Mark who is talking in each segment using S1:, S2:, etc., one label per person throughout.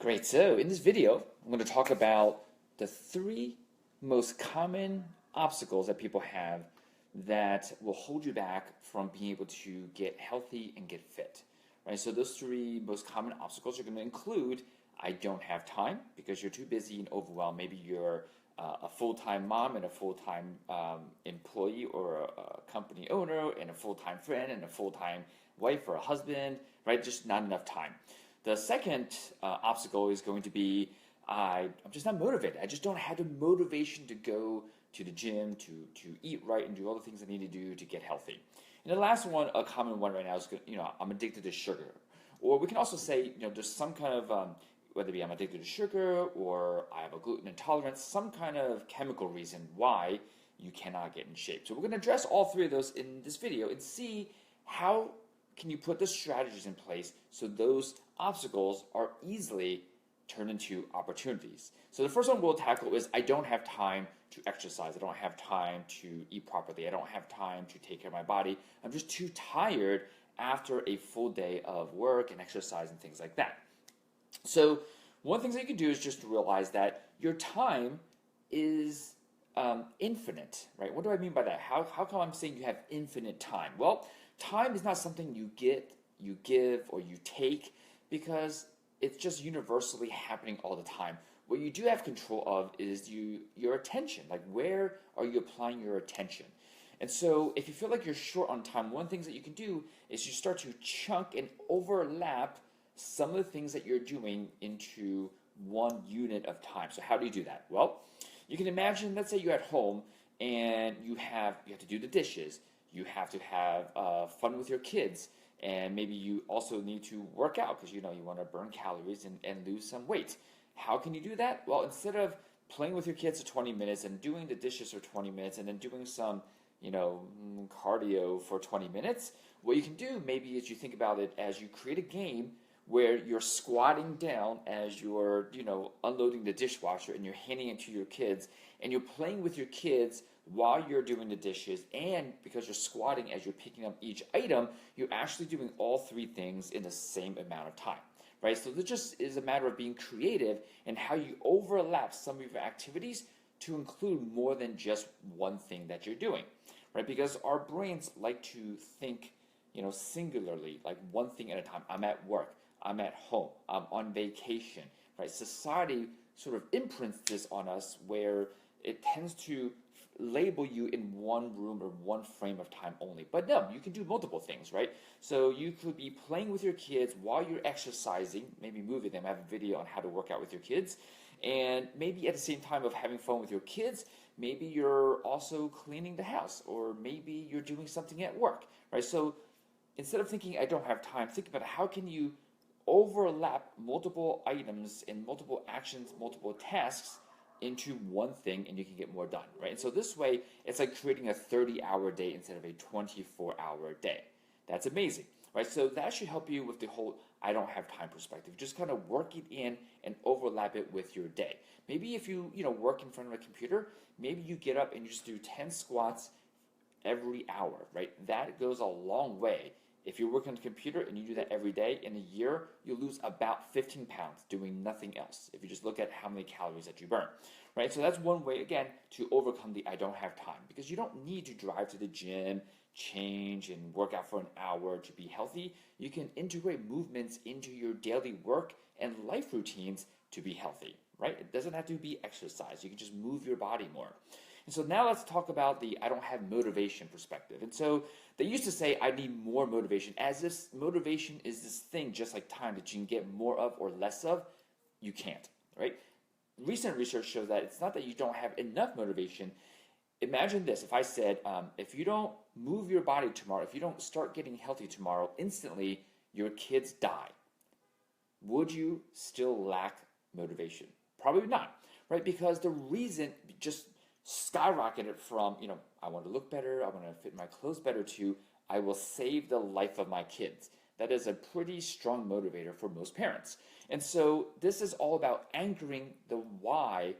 S1: Great. So in this video, I'm going to talk about the three most common obstacles that people have that will hold you back from being able to get healthy and get fit. Right? So those three most common obstacles are going to include I don't have time because you're too busy and overwhelmed. Maybe you're a full-time mom and a full-time employee or a company owner and a full-time friend and a full-time wife or a husband, right? Just not enough time. The second obstacle is going to be I'm just not motivated. I just don't have the motivation to go to the gym, to eat right, and do all the things I need to do to get healthy. And the last one, a common one right now is, I'm addicted to sugar. Or we can also say, there's some kind of, whether it be I'm addicted to sugar or I have a gluten intolerance, some kind of chemical reason why you cannot get in shape. So we're going to address all three of those in this video and see how can you put the strategies in place so those obstacles are easily turned into opportunities. So the first one we'll tackle is I don't have time to exercise. I don't have time to eat properly. I don't have time to take care of my body. I'm just too tired after a full day of work and exercise and things like that. So one of the things that you can do is just to realize that your time is infinite, right? What do I mean by that? How come I'm saying you have infinite time? Well, time is not something you get, you give, or you take because it's just universally happening all the time. What you do have control of is your attention. Like, where are you applying your attention? And so if you feel like you're short on time, one of the things that you can do is you start to chunk and overlap some of the things that you're doing into one unit of time. So how do you do that? Well, you can imagine, let's say you're at home and you have to do the dishes. You have to have fun with your kids, and maybe you also need to work out because you want to burn calories and lose some weight. How can you do that? Well, instead of playing with your kids for 20 minutes and doing the dishes for 20 minutes and then doing some cardio for 20 minutes, what you can do maybe is you think about it as you create a game where you're squatting down as you're unloading the dishwasher and you're handing it to your kids and you're playing with your kids while you're doing the dishes, and because you're squatting as you're picking up each item, you're actually doing all three things in the same amount of time, right? So this just is a matter of being creative and how you overlap some of your activities to include more than just one thing that you're doing, right? Because our brains like to think, singularly, like one thing at a time. I'm at work, I'm at home, I'm on vacation, right? Society sort of imprints this on us where it tends to label you in one room or one frame of time only. But no, you can do multiple things, right? So you could be playing with your kids while you're exercising, maybe moving them. I have a video on how to work out with your kids. And maybe at the same time of having fun with your kids, maybe you're also cleaning the house, or maybe you're doing something at work, right? So instead of thinking I don't have time, think about how can you overlap multiple items and multiple actions, multiple tasks into one thing, and you can get more done, right? And so this way, it's like creating a 30-hour day instead of a 24-hour day. That's amazing, right? So that should help you with the whole I don't have time perspective. Just kind of work it in and overlap it with your day. Maybe if you work in front of a computer, maybe you get up and you just do 10 squats every hour, right? That goes a long way. If you're working on the computer and you do that every day, in a year, you'll lose about 15 pounds doing nothing else if you just look at how many calories that you burn, right? So that's one way, again, to overcome the I don't have time, because you don't need to drive to the gym, change, and work out for an hour to be healthy. You can integrate movements into your daily work and life routines to be healthy, right? It doesn't have to be exercise. You can just move your body more. And so now let's talk about the I don't have motivation perspective. And so they used to say I need more motivation, as if motivation is this thing just like time that you can get more of or less of. You can't, right? Recent research shows that it's not that you don't have enough motivation. Imagine this, if I said, if you don't move your body tomorrow, if you don't start getting healthy tomorrow, instantly your kids die. Would you still lack motivation? Probably not, right? Because the reason just skyrocketed from, I want to look better, I want to fit my clothes better, to I will save the life of my kids. That is a pretty strong motivator for most parents. And so this is all about anchoring the why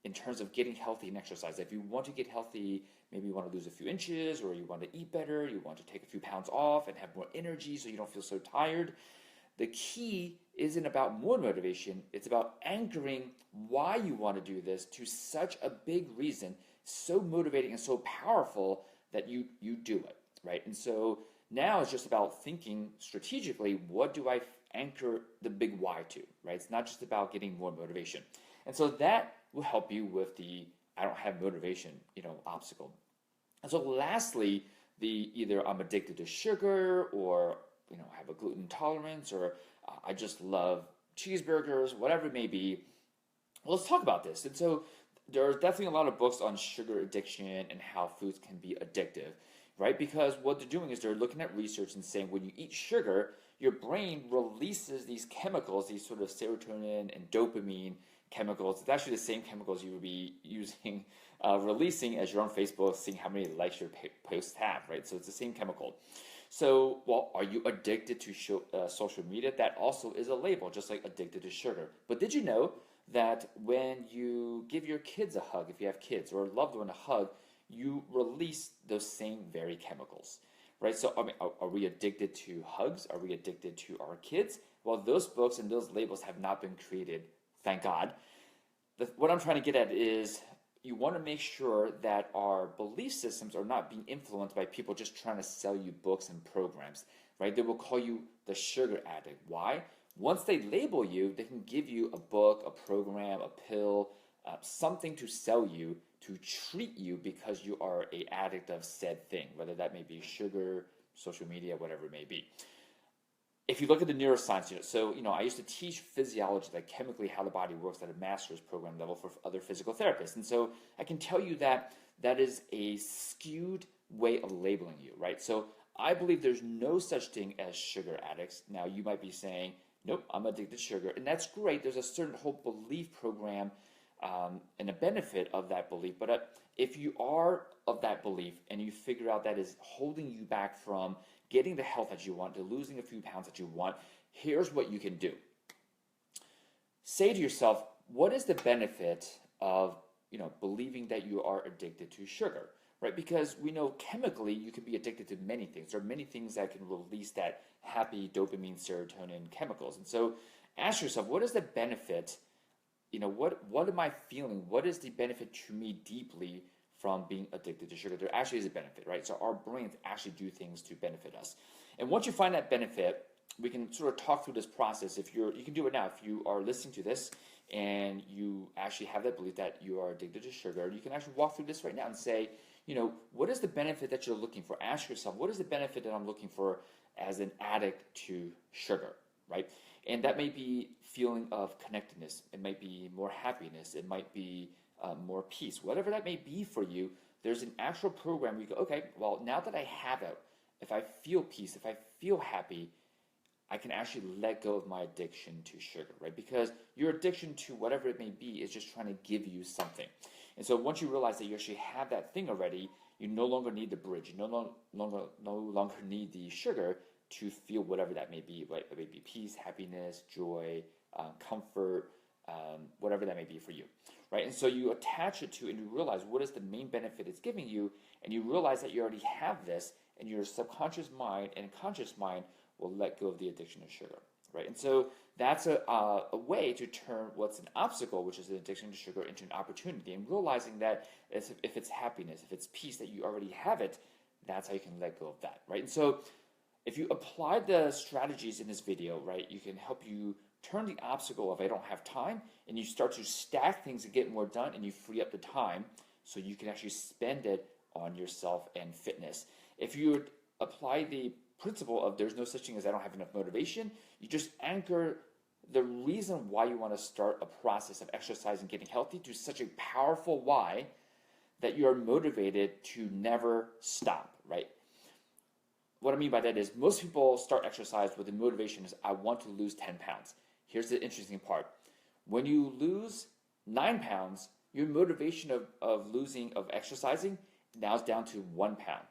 S1: in terms of getting healthy and exercise. If you want to get healthy, maybe you want to lose a few inches, or you want to eat better, you want to take a few pounds off and have more energy so you don't feel so tired, The key isn't about more motivation, it's about anchoring why you want to do this to such a big reason, so motivating and so powerful that you do it, right? And so now it's just about thinking strategically, what do I anchor the big why to, right? It's not just about getting more motivation. And so that will help you with the I don't have motivation, obstacle. And so lastly, the either I'm addicted to sugar, or I have a gluten intolerance, or I just love cheeseburgers, whatever it may be. Well, let's talk about this. And so there's definitely a lot of books on sugar addiction and how foods can be addictive, right? Because what they're doing is they're looking at research and saying when you eat sugar, your brain releases these chemicals, these sort of serotonin and dopamine chemicals. It's actually the same chemicals you would be using, releasing as you're on Facebook, seeing how many likes your posts have, right? So it's the same chemical. So, well, are you addicted to social media? That also is a label, just like addicted to sugar. But did you know that when you give your kids a hug, if you have kids, or a loved one a hug, you release those same very chemicals, right? So, I mean, are we addicted to hugs? Are we addicted to our kids? Well, those books and those labels have not been created, thank God. What I'm trying to get at is you want to make sure that our belief systems are not being influenced by people just trying to sell you books and programs, right? They will call you the sugar addict. Why? Once they label you, they can give you a book, a program, a pill, something to sell you, to treat you because you are an addict of said thing, whether that may be sugar, social media, whatever it may be. If you look at the neuroscience, I used to teach physiology, like chemically how the body works at a master's program level for other physical therapists. And so I can tell you that that is a skewed way of labeling you, right? So I believe there's no such thing as sugar addicts. Now you might be saying, nope, I'm addicted to sugar. And that's great. There's a certain whole belief program and a benefit of that belief. But if you are of that belief and you figure out that is holding you back from getting the health that you want, to losing a few pounds that you want, here's what you can do. Say to yourself, what is the benefit of believing that you are addicted to sugar, right? Because we know chemically you can be addicted to many things. There are many things that can release that happy dopamine, serotonin chemicals. And so ask yourself, what is the benefit? What am I feeling? What is the benefit to me deeply from being addicted to sugar? There actually is a benefit, right? So our brains actually do things to benefit us. And once you find that benefit, we can sort of talk through this process. You can do it now. If you are listening to this and you actually have that belief that you are addicted to sugar, you can actually walk through this right now and say, what is the benefit that you're looking for? Ask yourself, what is the benefit that I'm looking for as an addict to sugar, right? And that may be feeling of connectedness. It might be more happiness. It might be more peace. Whatever that may be for you, there's an actual program where you go, okay, well, now that I have it, if I feel peace, if I feel happy, I can actually let go of my addiction to sugar, right? Because your addiction to whatever it may be is just trying to give you something. And so once you realize that you actually have that thing already, you no longer need the bridge. You no longer need the sugar to feel whatever that may be, right? It may be peace, happiness, joy, comfort, whatever that may be for you, right? And so you attach it to, and you realize what is the main benefit it's giving you, and you realize that you already have this, and your subconscious mind and conscious mind will let go of the addiction to sugar, right? And so that's a way to turn what's an obstacle, which is an addiction to sugar, into an opportunity, and realizing that if it's happiness, if it's peace, that you already have it, that's how you can let go of that, right? And so if you apply the strategies in this video, right, you can help you turn the obstacle of I don't have time, and you start to stack things and get more done, and you free up the time so you can actually spend it on yourself and fitness. If you would apply the principle of there's no such thing as I don't have enough motivation, you just anchor the reason why you want to start a process of exercise and getting healthy to such a powerful why that you are motivated to never stop, right? What I mean by that is most people start exercise with the motivation is I want to lose 10 pounds. Here's the interesting part. When you lose 9 pounds, your motivation of exercising now is down to 1 pound,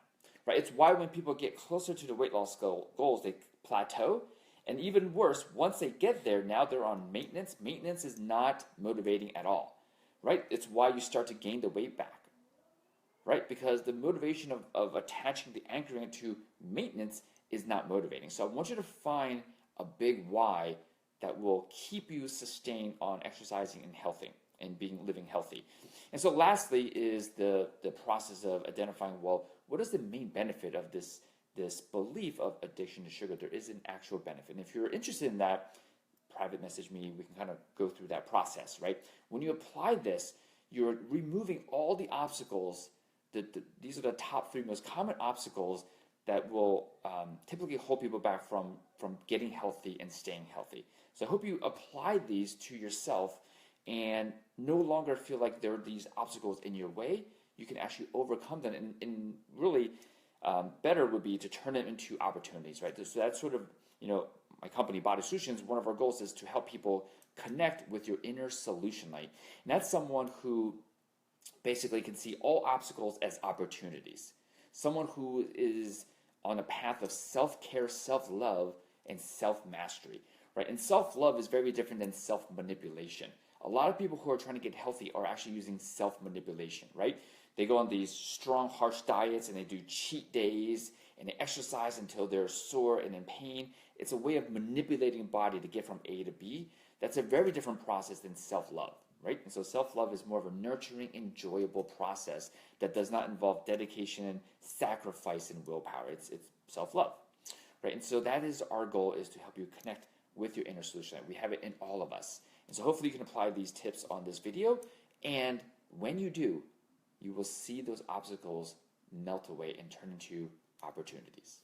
S1: right? It's why when people get closer to the weight loss goals, they plateau. And even worse, once they get there, now they're on maintenance. Maintenance is not motivating at all, right? It's why you start to gain the weight back, right? Because the motivation of attaching the anchoring to maintenance is not motivating. So I want you to find a big why that will keep you sustained on exercising and healthy and living healthy. And so lastly is the process of identifying, well, what is the main benefit of this belief of addiction to sugar? There is an actual benefit. And if you're interested in that, private message me, we can kind of go through that process, right? When you apply this, you're removing all the obstacles. These are the top 3 most common obstacles that will typically hold people back from getting healthy and staying healthy. So I hope you apply these to yourself and no longer feel like there are these obstacles in your way. You can actually overcome them, and really better would be to turn them into opportunities, right? So that's sort of, my company, Body Solutions, one of our goals is to help people connect with your inner solution light. And that's someone who basically can see all obstacles as opportunities. Someone who is on a path of self-care, self-love, and self-mastery, right? And self-love is very different than self-manipulation. A lot of people who are trying to get healthy are actually using self-manipulation, right? They go on these strong, harsh diets and they do cheat days and they exercise until they're sore and in pain. It's a way of manipulating body to get from A to B. That's a very different process than self-love, right? And so self-love is more of a nurturing, enjoyable process that does not involve dedication, sacrifice, and willpower. It's self-love, right? And so that is our goal, is to help you connect with your inner solution. We have it in all of us. And so hopefully you can apply these tips on this video. And when you do, you will see those obstacles melt away and turn into opportunities.